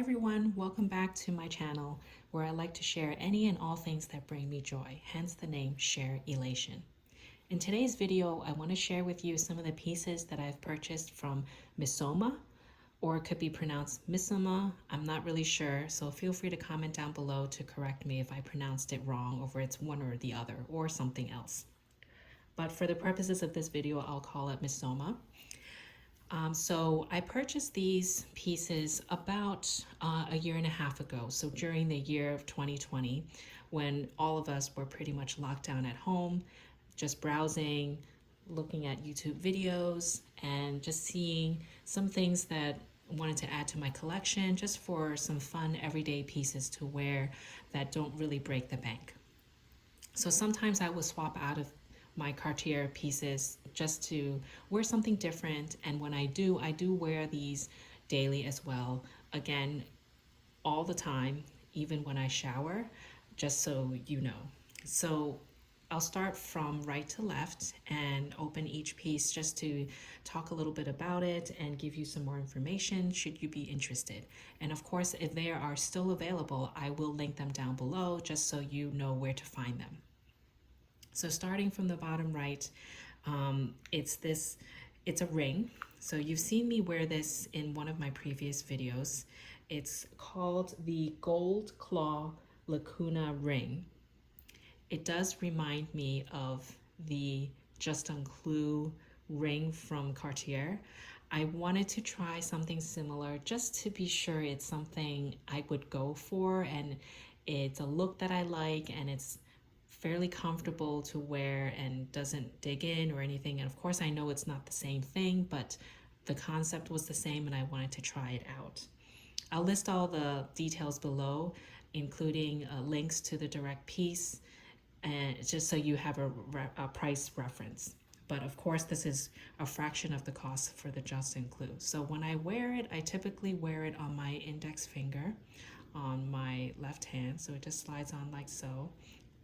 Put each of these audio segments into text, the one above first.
everyone, welcome back to my channel where I like to share any and all things that bring me joy, hence the name Share Elation. In today's video, I want to share with you some of the pieces that I've purchased from Missoma, or it could be pronounced Missoma. I'm not really sure, so feel free to comment down below to correct me if I pronounced it wrong, or if it's one or the other, or something else. But for the purposes of this video, I'll call it Missoma. So I purchased these pieces about a year and a half ago. So during the year of 2020, when all of us were pretty much locked down at home, just browsing, looking at YouTube videos, and just seeing some things that I wanted to add to my collection, just for some fun everyday pieces to wear that don't really break the bank. So sometimes I will swap out of my Cartier pieces just to wear something different, and when I do wear these daily as well, again, all the time, even when I shower, just so you know. So I'll start from right to left and open each piece just to talk a little bit about it and give you some more information should you be interested. And of course, if they are still available, I will link them down below just so you know where to find them. So starting from the bottom right, it's a ring. So you've seen me wear this in one of my previous videos. It's called the Gold Claw Lacuna ring. It does remind me of the Just Unclue ring from Cartier. I wanted to try something similar just to be sure it's something I would go for, and it's a look that I like, and it's fairly comfortable to wear and doesn't dig in or anything. And of course I know it's not the same thing, but the concept was the same and I wanted to try it out. I'll list all the details below, including links to the direct piece, and just so you have a price reference. But of course this is a fraction of the cost for the Just Unclue. So when I wear it, I typically wear it on my index finger on my left hand, so it just slides on like so.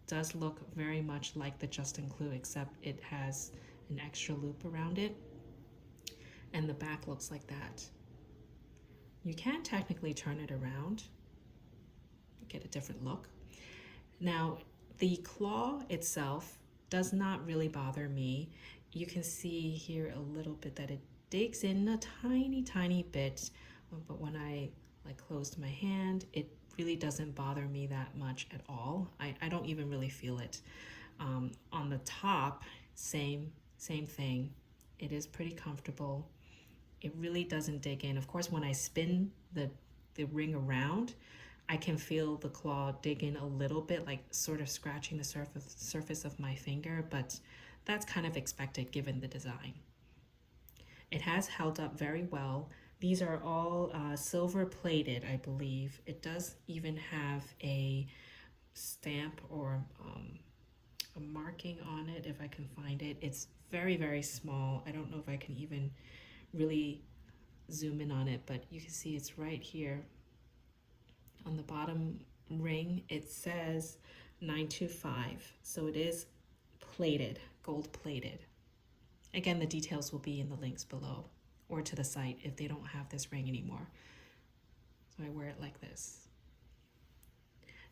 Does look very much like the Just Unclue, except it has an extra loop around it, and the back looks like that. You can technically turn it around, get a different look. Now, the claw itself does not really bother me. You can see here a little bit that it digs in a tiny bit, but when I closed my hand, it really doesn't bother me that much at all. I don't even really feel it. On the top, same thing. It is pretty comfortable. It really doesn't dig in. Of course, when I spin the ring around, I can feel the claw dig in a little bit, like sort of scratching the surface of my finger, but that's kind of expected given the design. It has held up very well. These are all silver plated, I believe. It does even have a stamp or a marking on it, if I can find it. It's very small. I don't know if I can even really zoom in on it, but you can see it's right here. On the bottom ring, it says 925. So it is plated, gold plated. Again, the details will be in the links below, or to the site if they don't have this ring anymore. So I wear it like this.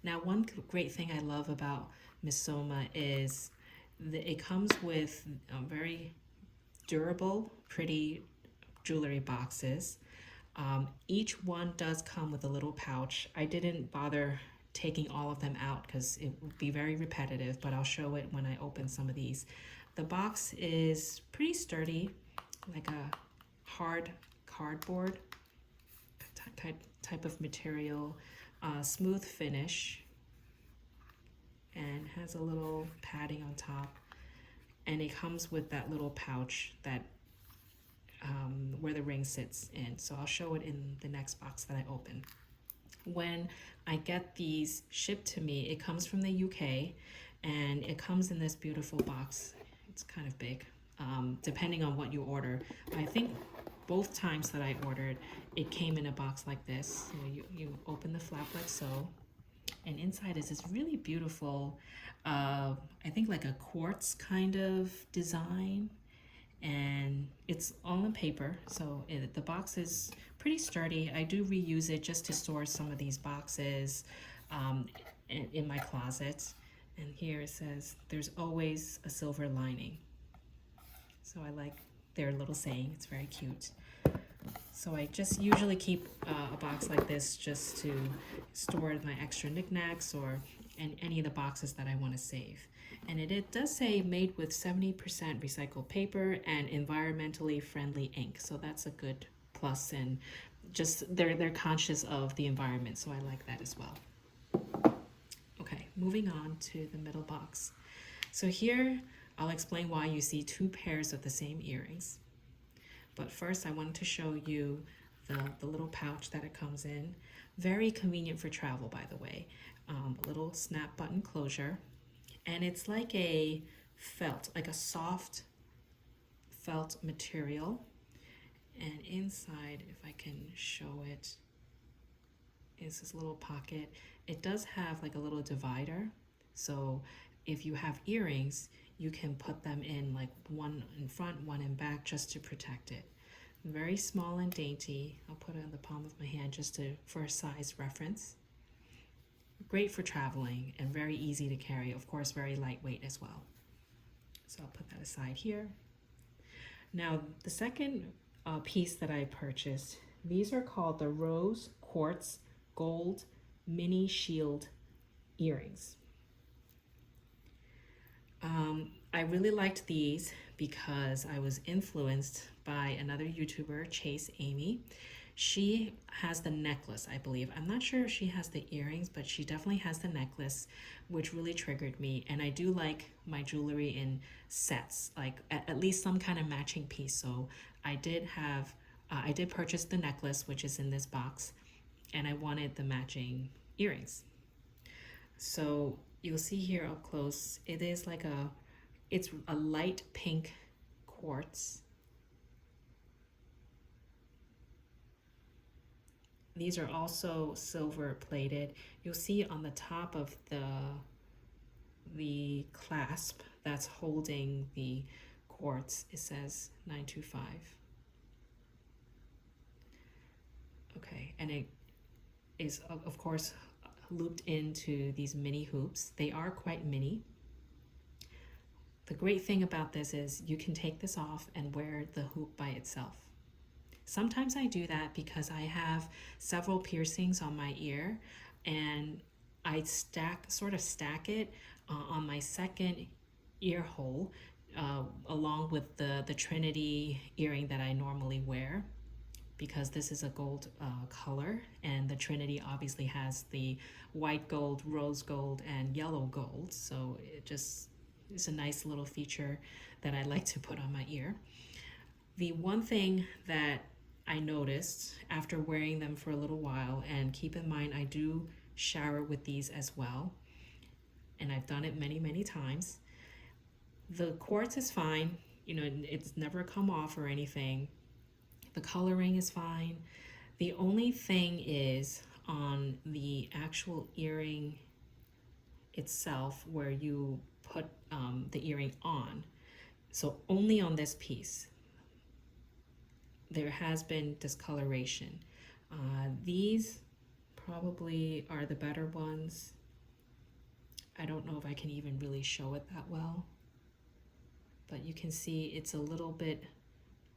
Now, one great thing I love about Missoma is that it comes with very durable, pretty jewelry boxes. Each one does come with a little pouch. I didn't bother taking all of them out because it would be very repetitive, but I'll show it when I open some of these. The box is pretty sturdy, like a hard cardboard type of material, smooth finish, and has a little padding on top, and it comes with that little pouch that where the ring sits in. So I'll show it in the next box that I open. When I get these shipped to me, it comes from the UK, and it comes in this beautiful box. It's kind of big, depending on what you order. I think both times that I ordered, it came in a box like this. So you open the flap like so, and inside is this really beautiful, I think like a quartz kind of design. and it's all in paper, so the box is pretty sturdy. I do reuse it just to store some of these boxes in my closet. And here it says, "There's always a silver lining." So I like their little saying, it's very cute. So I just usually keep a box like this just to store my extra knickknacks or any of the boxes that I want to save. And it does say made with 70% recycled paper and environmentally friendly ink. So that's a good plus, and just they're conscious of the environment, so I like that as well. Okay, moving on to the middle box. So here I'll explain why you see two pairs of the same earrings. But first I wanted to show you the little pouch that it comes in. Very convenient for travel, by the way. A little snap button closure. And it's like a felt, like a soft felt material. And inside, if I can show it, is this little pocket. It does have like a little divider. So if you have earrings, you can put them in, like one in front, one in back, just to protect it. Very small and dainty. I'll put it on the palm of my hand just for a size reference. Great for traveling and very easy to carry. Of course, very lightweight as well. So I'll put that aside here. Now, the second piece that I purchased, these are called the Rose Quartz Gold Mini Shield earrings. I really liked these because I was influenced by another YouTuber, Chase Amy. She has the necklace, I believe. I'm not sure if she has the earrings, but she definitely has the necklace, which really triggered me. And I do like my jewelry in sets, like at least some kind of matching piece. So I did purchase the necklace, which is in this box, and I wanted the matching earrings. So you'll see here up close, it's a light pink quartz. These are also silver plated. You'll see on the top of the clasp that's holding the quartz, it says 925. Okay, and it is of course looped into these mini hoops. They are quite mini. The great thing about this is you can take this off and wear the hoop by itself. Sometimes I do that because I have several piercings on my ear, and I sort of stack it on my second ear hole along with the Trinity earring that I normally wear, because this is a gold color, and the Trinity obviously has the white gold, rose gold, and yellow gold. So it's a nice little feature that I like to put on my ear. The one thing that I noticed after wearing them for a little while, and keep in mind I do shower with these as well, and I've done it many, many times. The quartz is fine, it's never come off or anything. The coloring is fine. The only thing is on the actual earring itself, where you put the earring on. So only on this piece, there has been discoloration. These probably are the better ones. I don't know if I can even really show it that well, but you can see it's a little bit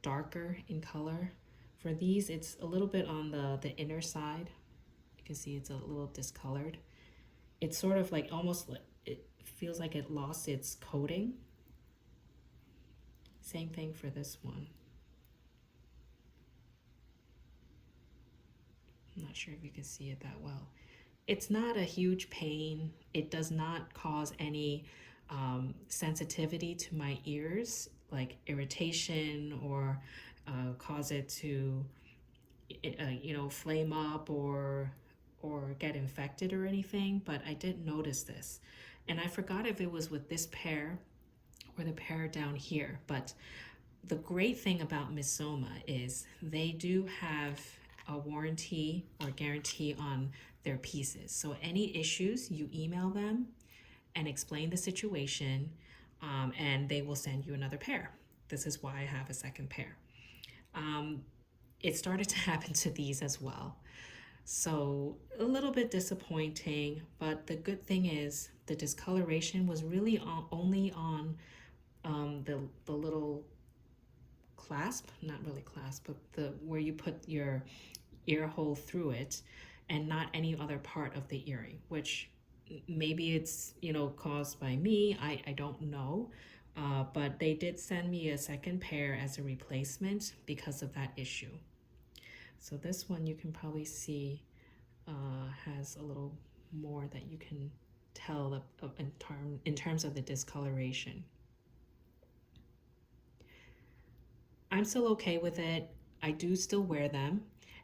darker in color. For these, it's a little bit on the inner side. You can see it's a little discolored. It's sort of like it feels like it lost its coating. Same thing for this one. I'm not sure if you can see it that well. It's not a huge pain. It does not cause any sensitivity to my ears, like irritation, or cause it to flame up or get infected or anything. But I did notice this, and I forgot if it was with this pair or the pair down here. But the great thing about Missoma is they do have a warranty or guarantee on their pieces. So any issues, you email them and explain the situation, and they will send you another pair. this is why I have a second pair. It started to happen to these as well. So a little bit disappointing, but the good thing is the discoloration was really only on the little clasp, not really clasp, but the where you put your ear hole through it, and not any other part of the earring, which maybe it's, you know, caused by me. I don't know. But they did send me a second pair as a replacement because of that issue. So this one you can probably see has a little more that you can tell in terms of the discoloration. I'm still okay with it. I do still wear them,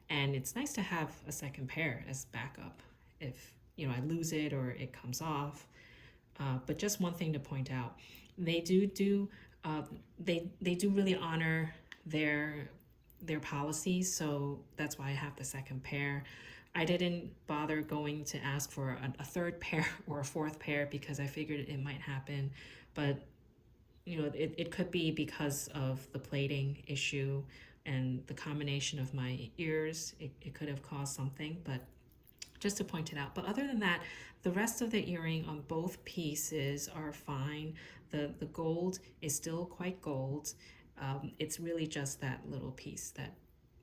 and it's nice to have a second pair as backup if, you know, I lose it or it comes off. But just one thing to point out, they do really honor their policies, so that's why I have the second pair. I didn't bother going to ask for a third pair or a fourth pair because I figured it might happen, but you know, it could be because of the plating issue and the combination of my ears. It could have caused something, but just to point it out. But other than that, the rest of the earring on both pieces are fine. The gold is still quite gold. It's really just that little piece that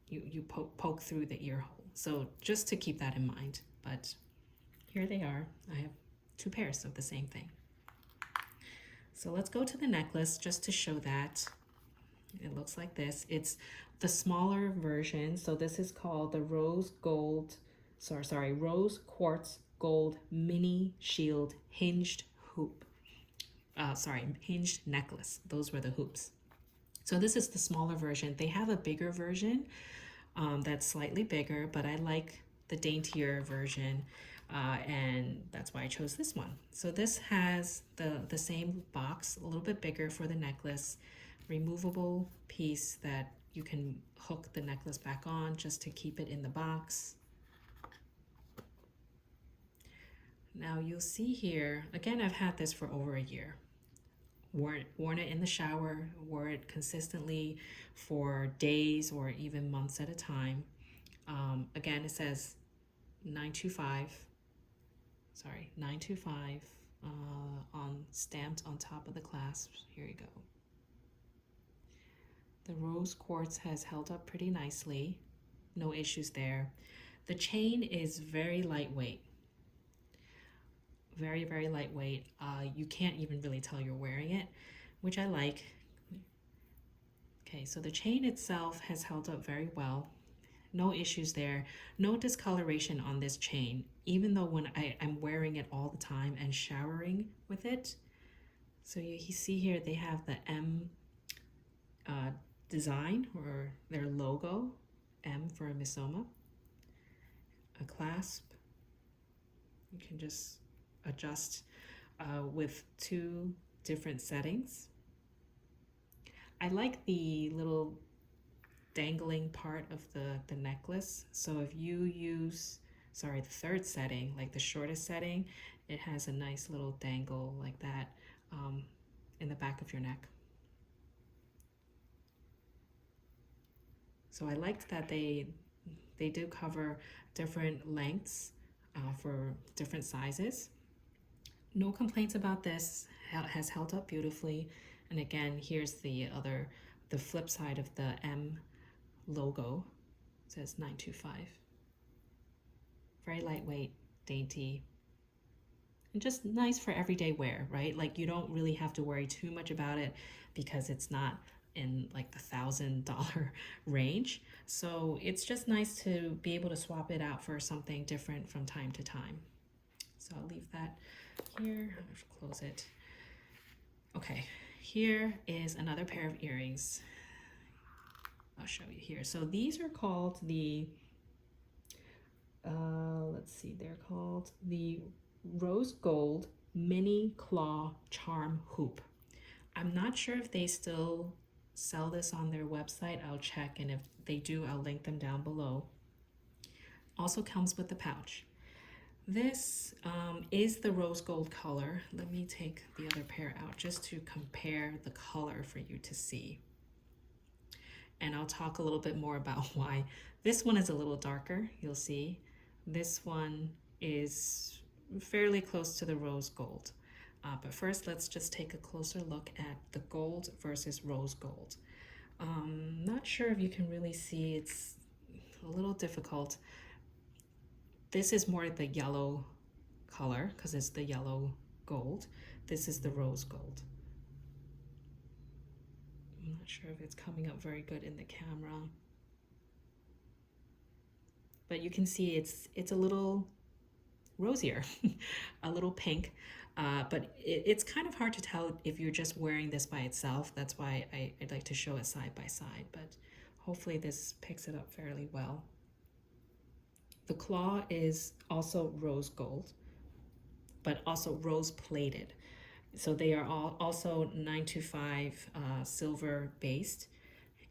you poke through the ear hole. So just to keep that in mind. But here they are. I have two pairs of the same thing. So let's go to the necklace just to show that. It looks like this. It's the smaller version. So this is called the Rose Quartz Gold Mini Shield Hinged Hoop. Hinged necklace. Those were the hoops. So this is the smaller version. They have a bigger version that's slightly bigger, but I like the daintier version, and that's why I chose this one. So this has the same box, a little bit bigger for the necklace, removable piece that you can hook the necklace back on just to keep it in the box. Now you'll see here, again, I've had this for over a year. Worn it in the shower, wore it consistently for days or even months at a time. Again, it says 925 on stamped on top of the clasps. Here you go. The rose quartz has held up pretty nicely. No issues there. The chain is very lightweight. Very, very lightweight. You can't even really tell you're wearing it, which I like. Okay, so the chain itself has held up very well. No issues there. No discoloration on this chain, even though when I'm wearing it all the time and showering with it. So you see here they have the M design, or their logo, M for Missoma. A clasp. You can just adjust with two different settings. I like the little dangling part of the necklace. So if you use, the third setting, like the shortest setting, it has a nice little dangle like that in the back of your neck. So I liked that they do cover different lengths for different sizes. No complaints about this. Has held up beautifully. And again, here's the flip side of the M logo. It says 925. Very lightweight, dainty, and just nice for everyday wear, right? Like you don't really have to worry too much about it because it's not in like the $1,000 range. So it's just nice to be able to swap it out for something different from time to time. So I'll leave that here. I'll close it. Okay, here is another pair of earrings. I'll show you here. So these are called the, they're called the Rose Gold Mini Claw Charm Hoop. I'm not sure if they still sell this on their website. I'll check, and if they do, I'll link them down below. Also comes with the pouch. This is the rose gold color. Let me take the other pair out just to compare the color for you to see. and I'll talk a little bit more about why. This one is a little darker, you'll see. This one is fairly close to the rose gold. But first, let's just take a closer look at the gold versus rose gold. Not sure if you can really see, it's a little difficult. This is more the yellow color because it's the yellow gold. This is the rose gold. I'm not sure if it's coming up very good in the camera. But you can see it's a little rosier, a little pink. But it's kind of hard to tell if you're just wearing this by itself. That's why I'd like to show it side by side, but hopefully this picks it up fairly well. The claw is also rose gold, but also rose plated. So they are all also 925 silver based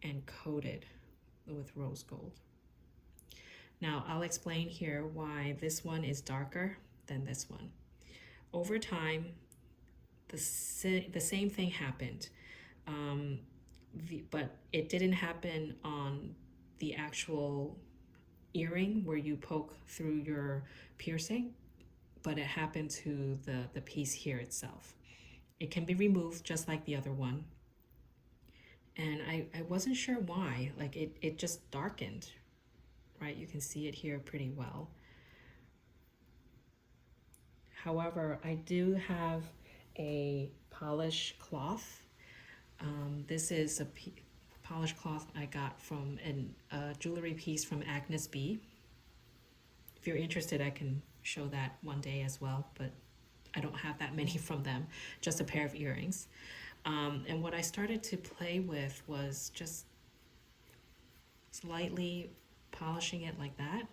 and coated with rose gold. Now I'll explain here why this one is darker than this one. Over time, the same thing happened, but it didn't happen on the actual earring where you poke through your piercing, but it happened to the piece here itself. It can be removed just like the other one. And I wasn't sure why, like it just darkened, right? You can see it here pretty well. However, I do have a polish cloth. This is a polish cloth I got from a jewelry piece from Agnes B. If you're interested, I can show that one day as well, but I don't have that many from them, just a pair of earrings. And what I started to play with was just slightly polishing it like that.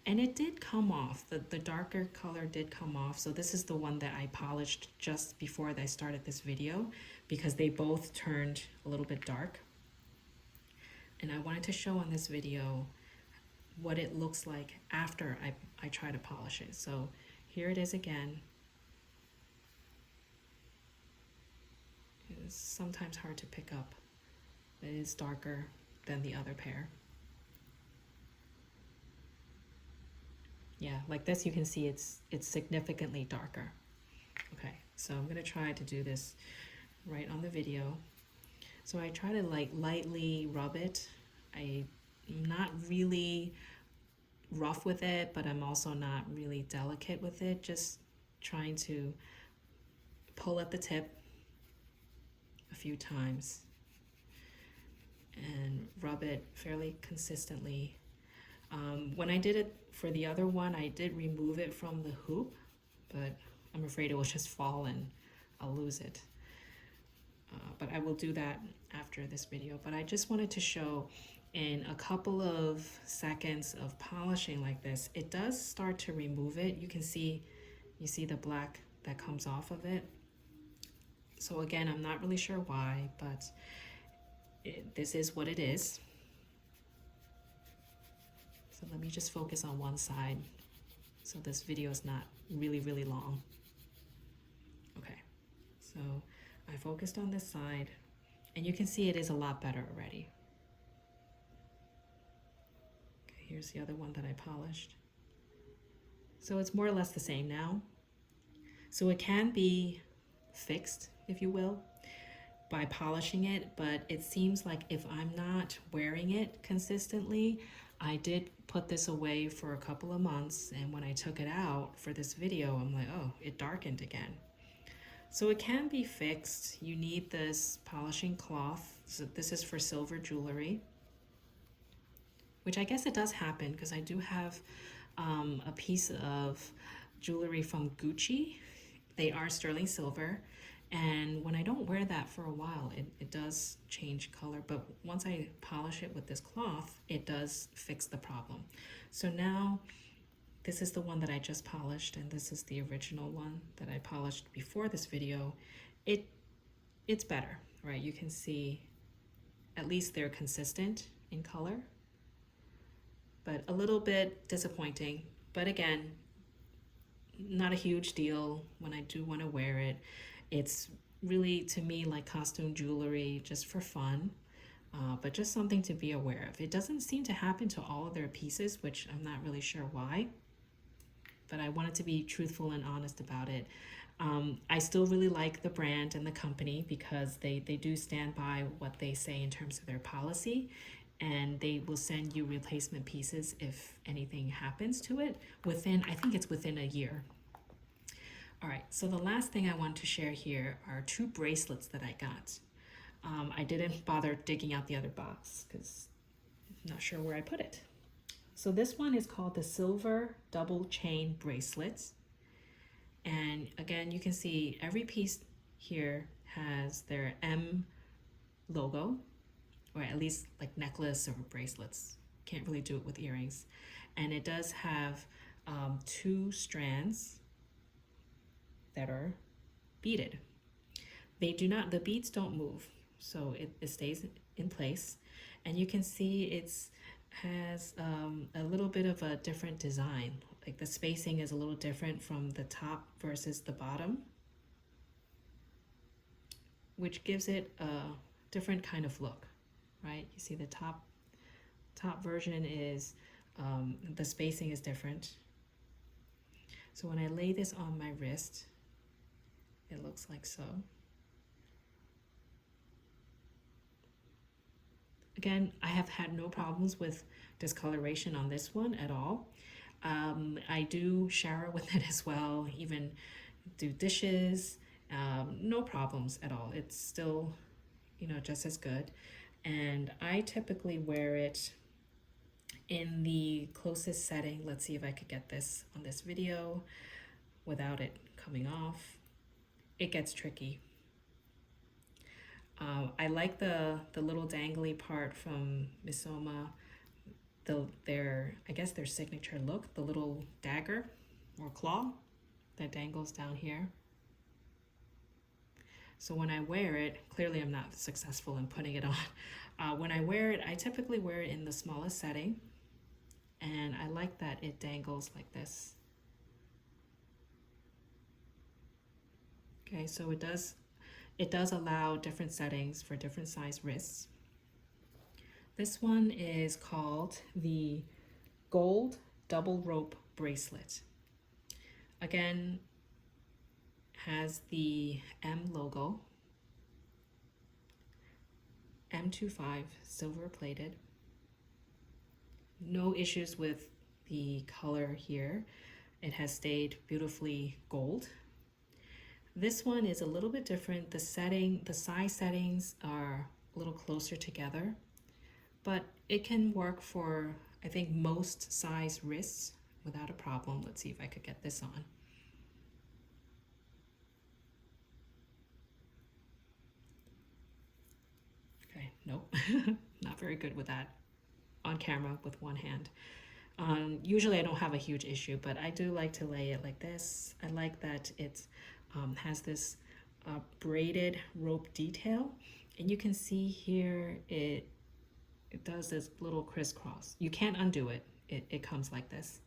And it did come off, the darker color did come off. So this is the one that I polished just before I started this video because they both turned a little bit dark. And I wanted to show on this video what it looks like after I try to polish it. So here it is again. It's sometimes hard to pick up. It is darker than the other pair. Yeah, like this you can see it's significantly darker. Okay, so I'm gonna try to do this right on the video. So I try to like lightly rub it. I'm not really rough with it, but I'm also not really delicate with it. Just trying to pull at the tip a few times and rub it fairly consistently. When I did it for the other one, I did remove it from the hoop, but I'm afraid it will just fall and I'll lose it. But I will do that after this video. But I just wanted to show in a couple of seconds of polishing like this, it does start to remove it. You see the black that comes off of it. So again, I'm not really sure why, but this is what it is. So let me just focus on one side so this video is not really, really long. Okay, so I focused on this side and you can see it is a lot better already. Okay, here's the other one that I polished. So it's more or less the same now. So it can be fixed, if you will, by polishing it, but it seems like if I'm not wearing it consistently, I did put this away for a couple of months, and when I took it out for this video, I'm like, oh, it darkened again. So it can be fixed. You need this polishing cloth. So this is for silver jewelry, which I guess it does happen because I do have a piece of jewelry from Gucci. They are sterling silver. And when I don't wear that for a while, it does change color. But once I polish it with this cloth, it does fix the problem. So now this is the one that I just polished, and this is the original one that I polished before this video. It's better, right? You can see at least they're consistent in color, but a little bit disappointing. But again, not a huge deal when I do want to wear it. It's really, to me, like costume jewelry, just for fun. but just something to be aware of. It doesn't seem to happen to all of their pieces, which I'm not really sure why, but I wanted to be truthful and honest about it. I still really like the brand and the company because they do stand by what they say in terms of their policy, and they will send you replacement pieces if anything happens to it within, I think it's within a year. All right, so the last thing I want to share here are 2 bracelets that I got. I didn't bother digging out the other box because I'm not sure where I put it. So this one is called the Silver Double Chain Bracelet. And again, you can see every piece here has their M logo, or at least like necklace or bracelets. Can't really do it with earrings. And it does have 2 strands that are beaded. They do not, the beads don't move, so it stays in place. And you can see it's has a little bit of a different design. Like the spacing is a little different from the top versus the bottom, which gives it a different kind of look, right? You see the top version is, the spacing is different. So when I lay this on my wrist, it looks like so. Again, I have had no problems with discoloration on this one at all. I do shower with it as well, even do dishes, no problems at all. It's still, you know, just as good. And I typically wear it in the closest setting. Let's see if I could get this on this video without it coming off. It gets tricky. I like the little dangly part from Missoma, I guess their signature look, the little dagger or claw that dangles down here. So when I wear it, clearly I'm not successful in putting it on. When I wear it, I typically wear it in the smallest setting, and I like that it dangles like this. Okay, so it does allow different settings for different size wrists. This one is called the Gold Double Rope Bracelet. Again, has the M logo, M25 silver plated. No issues with the color here. It has stayed beautifully gold. This one is a little bit different. The size settings are a little closer together, but it can work for, I think, most size wrists without a problem. Let's see if I could get this on. Okay, nope, not very good with that on camera with one hand. Usually I don't have a huge issue, but I do like to lay it like this. I like that it has this braided rope detail, and you can see here it does this little crisscross. You can't undo it. It comes like this,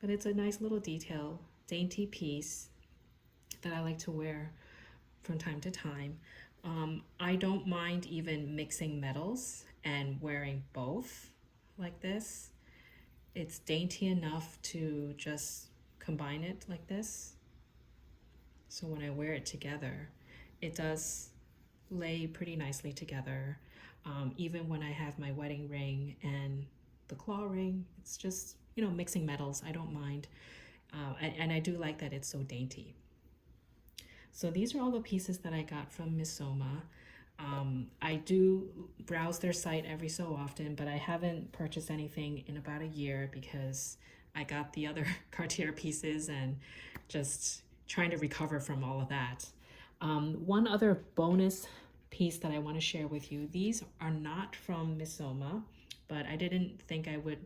but it's a nice little detail, dainty piece that I like to wear from time to time. I don't mind even mixing metals and wearing both like this. It's dainty enough to just combine it like this. So when I wear it together, it does lay pretty nicely together. Even when I have my wedding ring and the claw ring, it's just, you know, mixing metals. I don't mind. And I do like that it's so dainty. So these are all the pieces that I got from Missoma. I do browse their site every so often, but I haven't purchased anything in about a year because I got the other Cartier pieces and just trying to recover from all of that. One other bonus piece that I want to share with you. These are not from Missoma, but I didn't think I would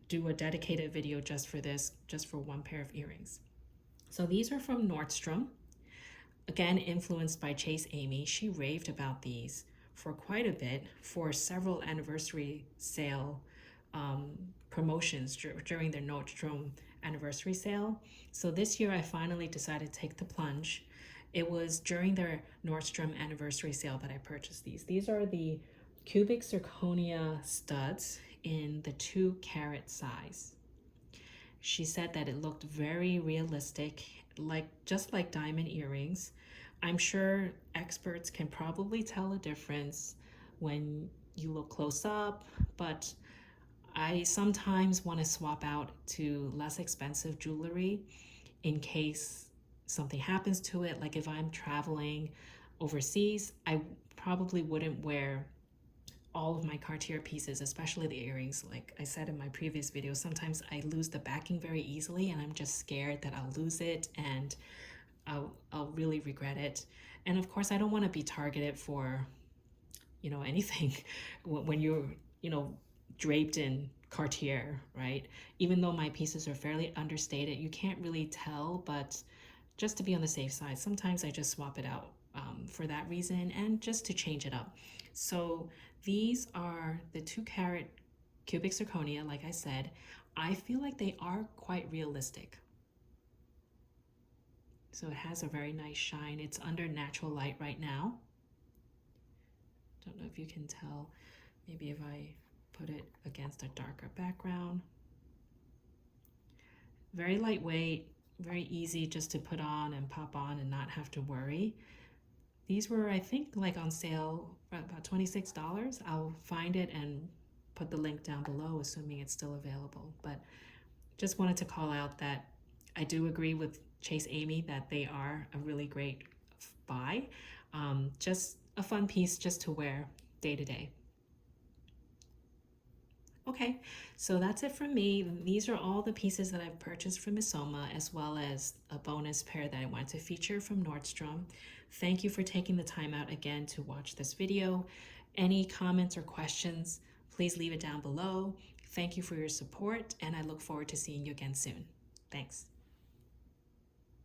do a dedicated video just for this, just for one pair of earrings. So these are from Nordstrom. Again, influenced by Chase Amy. She raved about these for quite a bit for several anniversary sale promotions during their Nordstrom anniversary sale. So this year I finally decided to take the plunge. It was during their Nordstrom anniversary sale that I purchased these. These are the cubic zirconia studs in the 2-carat size. She said that it looked very realistic, just like diamond earrings. I'm sure experts can probably tell a difference when you look close up, but I sometimes want to swap out to less expensive jewelry in case something happens to it. Like if I'm traveling overseas, I probably wouldn't wear all of my Cartier pieces, especially the earrings. Like I said in my previous video, sometimes I lose the backing very easily and I'm just scared that I'll lose it and I'll really regret it. And of course, I don't want to be targeted for, anything when you're, draped in Cartier, right? Even though my pieces are fairly understated, you can't really tell, but just to be on the safe side, sometimes I just swap it out for that reason and just to change it up. So these are the 2-carat cubic zirconia, like I said. I feel like they are quite realistic. So it has a very nice shine. It's under natural light right now. Don't know if you can tell. Maybe if I put it against a darker background. Very lightweight, very easy just to put on and pop on and not have to worry. These were, I think, like on sale for about $26. I'll find it and put the link down below, assuming it's still available. But just wanted to call out that I do agree with Chase Amy that they are a really great buy. Just a fun piece just to wear day to day. Okay, so that's it from me. These are all the pieces that I've purchased from Missoma, as well as a bonus pair that I want to feature from Nordstrom. Thank you for taking the time out again to watch this video. Any comments or questions, please leave it down below. Thank you for your support, and I look forward to seeing you again soon. Thanks.